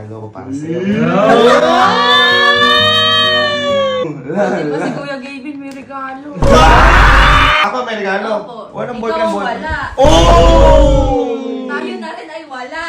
regalo ko para sa'yo. Di ba si Kuya Gavin may regalo? Ako may regalo? Opo. Walang Ikaw boyfriend, boyfriend. wala. Oh! Tayo na rin ay wala.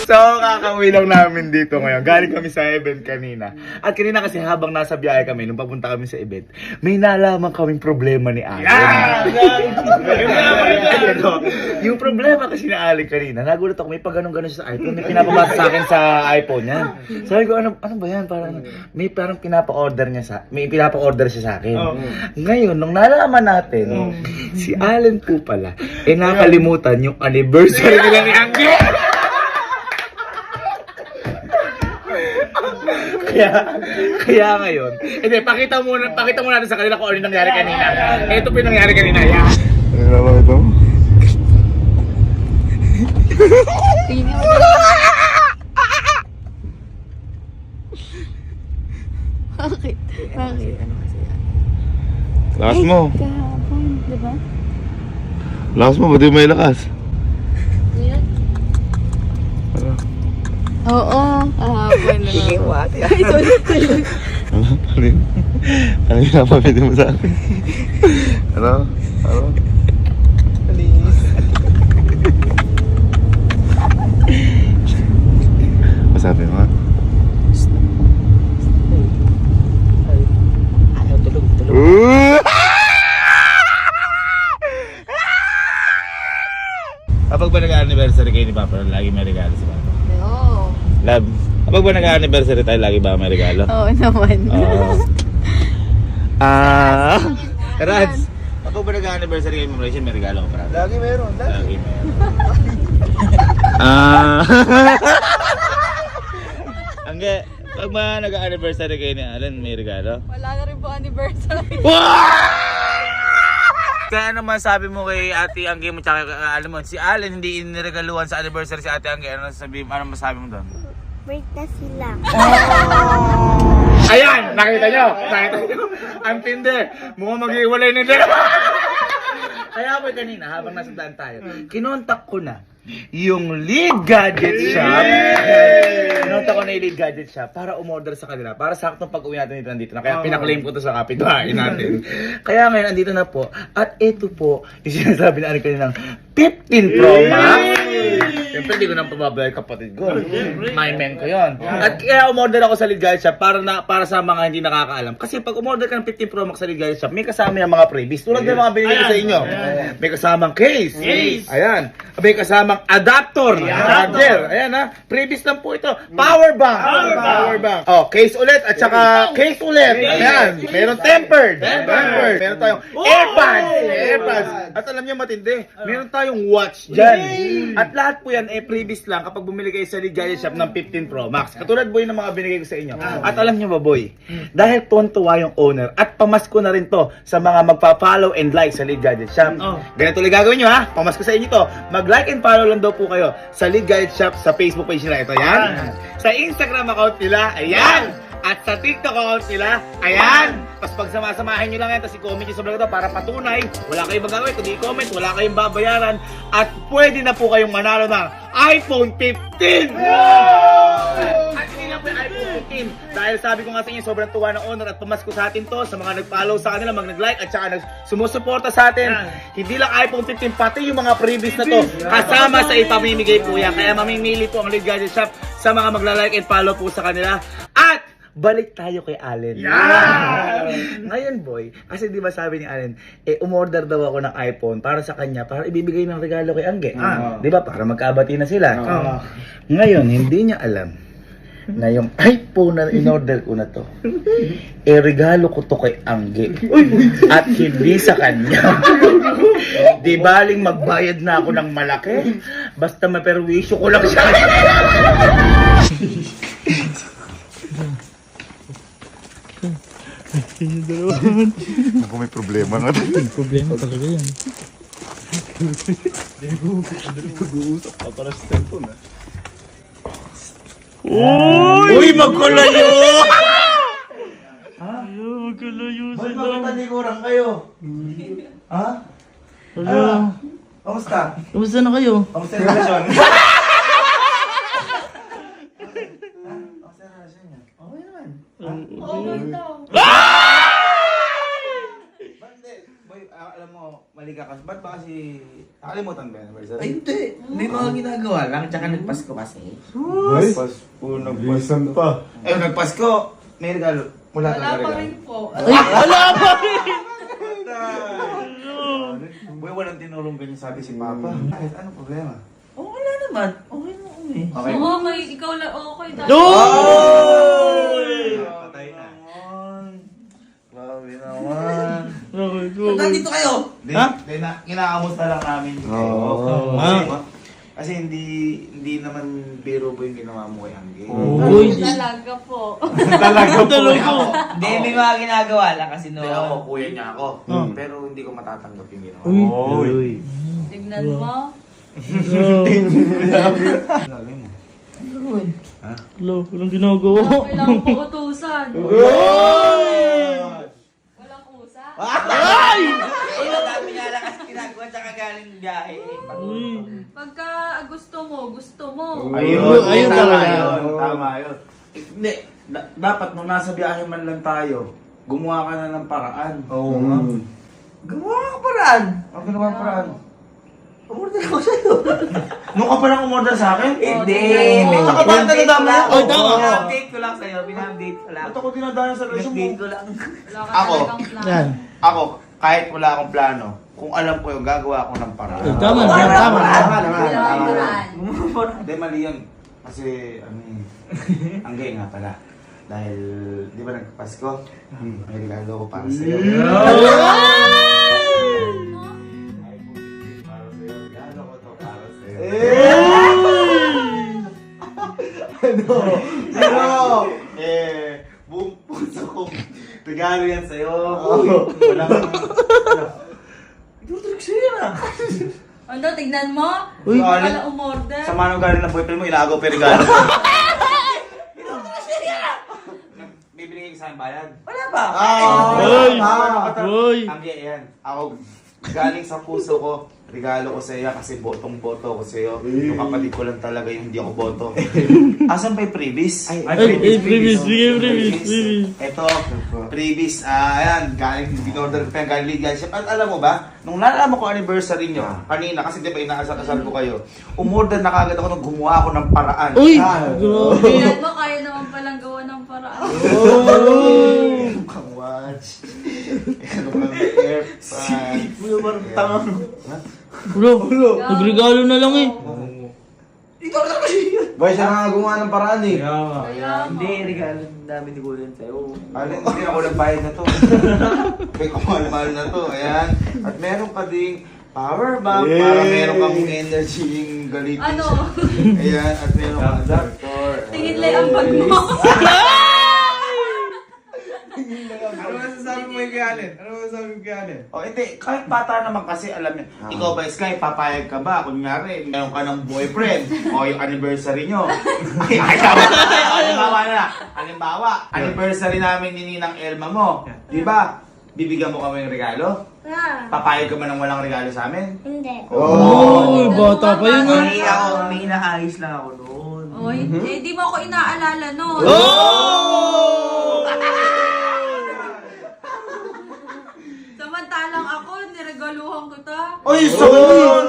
So, kakauwi lang namin dito ngayon. Galing kami sa event kanina. At kanina kasi habang nasa biyahe kami, nung papunta kami sa event, may nalaman kaming problema ni Allen. Yung problema kasi ni Allen kanina, nagulat ako, may pag-ganon-ganon siya sa iPhone. May pinapabasa sa akin sa iPhone niya. Sabi ko, ano ba yan? May parang pinapa-order siya sa akin. Ngayon, nung nalaman natin, si Allen po pala, nakalimutan yung anniversary nila ni Angge. Kaya ngayon, hindi, pakita mo natin sa kanila kung ano yung nangyari kanina. Ito po yung nangyari kanina, yan. Ano ba ito? Bakit? Bakit? Lakas mo. Kahapon, di ba? Lakas mo, ba't di may lakas? Yan. Ano? Oo, kahapon na. Sige, what? Ay, sorry. Ano yun? Ano yung napapili mo sa akin? Ano? Ano? Please. Masabi mo? Ayaw, tulog. Kapag ba nag-anniversary kayo ni Papa, lagi may regalo si Papa? Oo. Love, kapag ba nag-anniversary tayo, lagi ba may regalo? Oo naman. Oo. Rads, kapag ba nag-anniversary kayo ni Rachel, may regalo ka para? Lagi meron, Lagi meron. Angge, pag ba nag-anniversary kayo ni Alan, may regalo? Wala na rin po anniversary. Kaya ano masabi mo kay Ate Angge mo tsaka alam mo si Allen hindi iniregaluhan sa anniversary si Ate Angge, ano masabi mo doon? Break na sila. Ayan! Nakita nyo! Ang tindi! Mukhang mag-iwalay na din! Kaya po kanina habang nasa daan tayo, kinontak ko na yung Lead Gadget Shop. Kinontak ko na yung Lead Gadget Shop para umorder sa kanila. Para saktong pag-uwi natin dito nandito na. Kaya pinaklaim ko to sa kapitbahay natin. Kaya ngayon andito na po. At ito po, yung sinasabi na kaninang 15 Pro Max. Siyempre hindi ko nang pababayad kapatid ko. My man ko yun. At kaya umorder ako sa Lead Gadget Shop para sa mga hindi nakakaalam. Kasi pag umorder ka ng 15 Pro Max sa Lead Gadget Shop, may kasama yung mga freebies. Tulad ng mga binili ko sa inyo. May kasamang case. Ayan. May kasamang adapter. Charger. Ayan ha. Freebies lang po ito. Power bank. Oh, case ulit at saka case ulit. Ayan. Meron tempered. Meron tayong AirPods. At alam niyo matindi. Meron tayong watch dyan. At lahat po yan freebies lang kapag bumili kayo sa Lead Gadget Shop ng 15 Pro Max. Katulad boy ng mga binigay ko sa inyo. At alam niyo ba boy, dahil tuwan-tuwa yung owner at pamasko na rin to sa mga magpa-follow and like sa Lead Gadget Shop. Ganito ulit gagawin nyo ha. Pamasko sa inyo to. Mag-like and follow lang daw po kayo sa Lead Gadget Shop sa Facebook page nila. Ito yan. Sa Instagram account nila. Ayan. At sa TikTok account nila. Ayan. Tapos pag samasamahin nyo lang yan, tapos i-comment nyo sa vlog ito para patunay. Wala kayong magagawin. Kundi i-comment, wala kayong babayaran. At pwede na po kayong manalo ng iPhone 15! At hindi lang po yung iPhone 15. Dahil sabi ko nga sa inyo, sobrang tuwa ng owner at pamasko sa atin to. Sa mga nag-follow sa kanila, nag-like at saka sumusuporta sa atin. Hindi lang iPhone 15, pati yung mga freebies na to. Kasama sa ipamimigay po yan. Kaya mamimili po ang Lead Gadget Shop sa mga magla-like and follow po sa kanila. At balik tayo kay Allen. Ngayon boy, kasi di ba sabi ni Allen, umorder daw ako ng iPhone para sa kanya, para ibibigay ng regalo kay Angge. Di ba? Para magkabati na sila. Ngayon, hindi niya alam na yung iPhone na in-order ko na to, regalo ko to kay Angge. At hindi sa kanya. Di baling magbayad na ako ng malaki, basta maperwisyo ko lang siya. Ako may problema nga. May problema talaga yan. Pag-uusap pa para sa cellphone ah. Uy, magkulayo! Ayaw, magkalayo Ba't sila. bakit talikuran kayo? Ha? Hello. Kamusta? Kamusta na kayo? Kamusta yung relasyon? dito. Hindi. Boy, alam mo, mali ka kasi. Ba't ba kasi nakalimutan ba yung anniversary? Ay, hindi. May mga ginagawa lang, tsaka nagpasko kasi. Ay, Pasko, nagpasan pa. Eh, nagpasko, may regalo. Wala Wala talaga pa regalo. rin po. Wala pa rin! Boy, walang tinulong ganyan sabi si Papa. Kahit anong problema? Oh, wala naman. Okay na kami. Okay. Oo, may ikaw lang. Okay, dahil. Oy! Patay na. Grabe naman. Nandito kayo! Ha? Kinakamusta lang namin kayo. Oo. Kasi hindi naman biro po yung ginawa mo kay Angge. Uy! Talaga po. Talaga po. Hindi, may mga ginagawa lang kasi Hindi ako, no. kuya niya ako. Hmm. Pero hindi ko matatanggap yung ginawa. Uy! Tignan mo. Lagi mo. Ha? Hello, walang ginagawa. Kailangan po utusan. Uy! Walang kusa. Ay! Ay, ang dami nga lang kasi ginagawa, tsaka galing biyahe. Uy! Pagka gusto mo. Ayun, Ayun tama talaga. yun. Tama yun. Hindi, dapat nung nasa biyahe man lang tayo, gumawa ka na ng paraan. Oo nga. Gumawa ka paraan. Ang ginawa paraan. Umorder ako sa'yo. Nung ka palang umorder sa akin? Hindi. Oo. Saka ba nadadama yan? Oh, tama. Binupdate ko lang sa'yo. Binupdate ko lang. Ba't ako dinadaan sa relasyon mo? Binupdate ko lang. Wala ka Ako. talagang plan. Yan. Ako, kahit wala akong plano, kung alam ko yung gagawa ako ng paraan. Ay, tama na, Wala, tama na. Tama naman. Wala Tama kang naman. plan. Hindi, mali yun. Kasi, ang gay nga pala. Dahil, di ba nagpasko? May regalo ko para sa'yo. Ay, para sa'yo. Regalo ko to para sa'yo. Ano? Buong puso kong regalo yan sa'yo. Walang, ano? Tutulog sa'yo na. Ano, tignan mo? Uy. Hindi ka pala umorder. Sama nung galing ng boyfriend mo, inaagaw pa yung regalo. Bibigay ka sa akin bayad. Wala ba? Uy! Uy! Ang yan. Ako, galing sa puso ko, regalo ko sa iyo kasi botong-boto ko sa iyo. Yung kapatid ko lang talaga yung hindi ako boto. Asan pa yung previous? Ay, previous. Ito, previous. Ayan, galing, in-order ko pa yung galing legal shop. At alam mo ba, nung nalaman ko anniversary nyo, kanina, kasi di ba inaasal-asal ko kayo, umorder na kagad ako nung gumawa ako ng paraan. Uy! Grabe! Tignan mo, kaya naman palang gawa ng paraan. Kang watch. Ano kang airpan. Uy, parang tanga. Bro, nagregalo na lang eh. Ito na kasi yun. Boy, siya nga gumawa ng paraan eh. Kaya mo. Hindi, regalo namin ni Kuya sa'yo. Hindi ako nagbayad na to. May kumalmal na to. Ayan. At meron pa ding power bank para meron kang energy yung galitin Ano? siya. Ayan. At meron kang adapter. Tingin lang ang bag mo. Ano masasabi mo yung Kianen? O, hindi. Kahit bata naman kasi, alam niyo. Ikaw ba, Sky, papayag ka ba? Kunyari, meron ka ng boyfriend. O, yung anniversary nyo. Halimbawa, anniversary namin ni Ninang Elma mo. Di ba? Bibigyan mo kami ng regalo? Ah, Papayag ka ba ng walang regalo sa amin? hindi. Uy, bata pa yun ah. Hindi ako, may inaayos lang ako noon. Oy, eh, di mo ako inaalala nun. Samantalang ako, niregaluhan kita. Ay, sakit nun!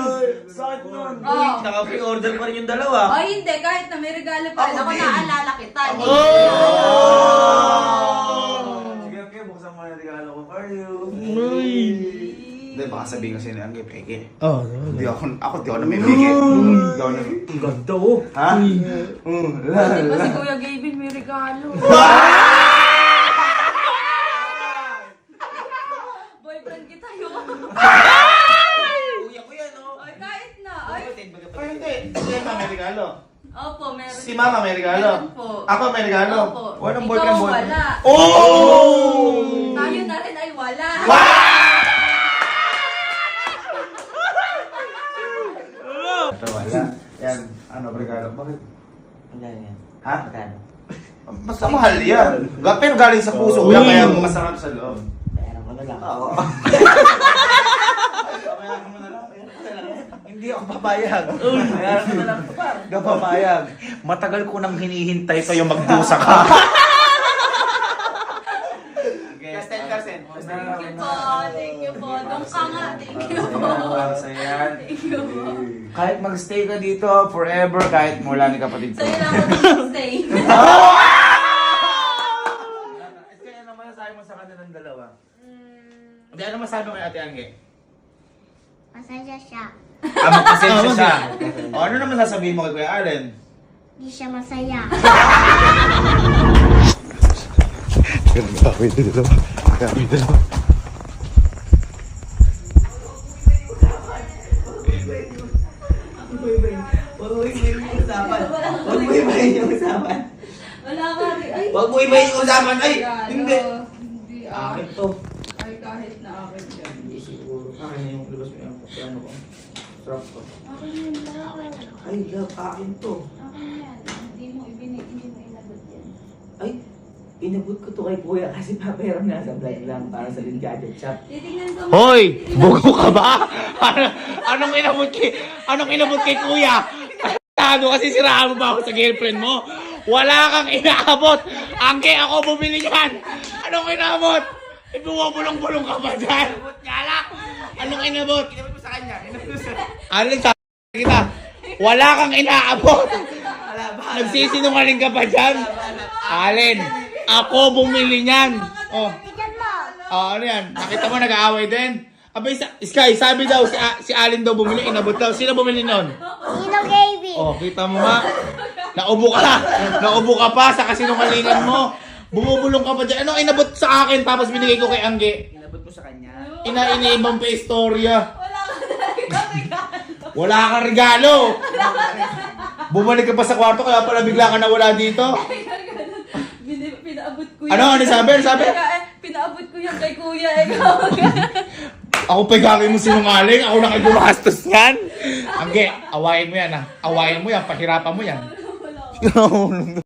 Sakit nun! Oh. Naka-pre-order pa rin yung dalawa. Ay, hindi. Kahit na may regalo pa rin ako, naalala kita. Hindi Sige, okay, buksan mo na yung regalo ko for you. Uy! Hindi, baka sabihin kasi ni Angge, peke. Oh, Hindi ako namimigay. Hindi ako namimigay. Ang ganda oh. Ha? Di ba si Kuya Gavin may regalo? Boyfriend kita yun. Kuya ko yan oh. Ay, kahit na. Ay, Ay, hindi. Si Emma may regalo. opo, meron. Si Mama may regalo. Meron po. Ako may regalo. Opo. Walang Ikaw boyfriend. wala. Oh! Tayo na rin ay wala. Ito wala. Yan. Ano, regalo? Bakit? Wala yan. Ha? Magkano? Basta mahal yan. Pero galing sa puso. Uy. Kaya masarap sa loob. Bayaran ko na lang. Oo. Bayaran mo na lang. Hindi ako papayag. Bayaran ko na lang. Hindi ako papayag. Matagal ko nang hinihintay sa'yo magdusa ka. Para sa'yo yan. Kahit magstay ka dito forever, kahit mula ni kapatid ko. Sa'yo lang ako stay. Kaya ano masasabi mo sa kanilang dalawa? Hindi, ano masabi mo kay Ate Angge? Masaya siya. Magpasensya siya. O, ano naman sasabihin mo kay Kuya Allen? Di siya masaya. Huwag mo ibayin yung usapan. Huwag mo ibayin yung usapan. Wala ka rin. Ay, Huwag mo ibayin yung usapan. Ay, hindi. Hindi Akin to. Ay, kahit na akin yan. Hindi siguro. Akin na yung labas mo yung ano ko. Sarap ko. Akin yan lang. Ay, love, akin to. Akin yan. Hindi mo inabot yan. Ay, inabot ko to kay Kuya kasi paperam nasa vlog lang para sa Lin Gadget Shop. Titignan ko. Hoy! Bugo ka ba? Anong inabot kay Kuya? Tado kasi siraan mo ba ako sa girlfriend mo? Wala kang inaabot! Angke, ako bumili yan! Anong inabot? Bumubulong-bulong ka ba dyan? Anong inabot? Inabot mo sa kanya. Inabot mo sa... Alin sa kita? Wala kang inaabot! Wala ba? Nagsisinungaling ka pa dyan? Alin, ako bumili niyan! Oh. Tignan mo. Ano yan? Nakita mo nag-aaway din? Abay, Sky, sabi daw, si Alin daw bumili, inabot daw. Sino bumili nun? Nino Gavin. Oh, kita mo ba? Naubo ka! Naubo ka pa sa kasinungalingan mo. Bumubulong ka pa dyan. Anong inabot sa akin tapos binigay ko kay Angge? Inabot mo sa kanya. Iniibang pa istorya. Wala ka na regalo. Wala kang regalo. Bumalik ka pa sa kwarto kaya pala bigla ka nawala dito. Pinaabot ko yan. Ano sabi? Ano sabi? Pinaabot ko yan kay kuya. Ikaw. Ako pagkakay mo sinungaling, ako na kayo gumastos yan. Angge, awayin mo yan ha. Awayin mo yan, pahirapan mo yan. Wala.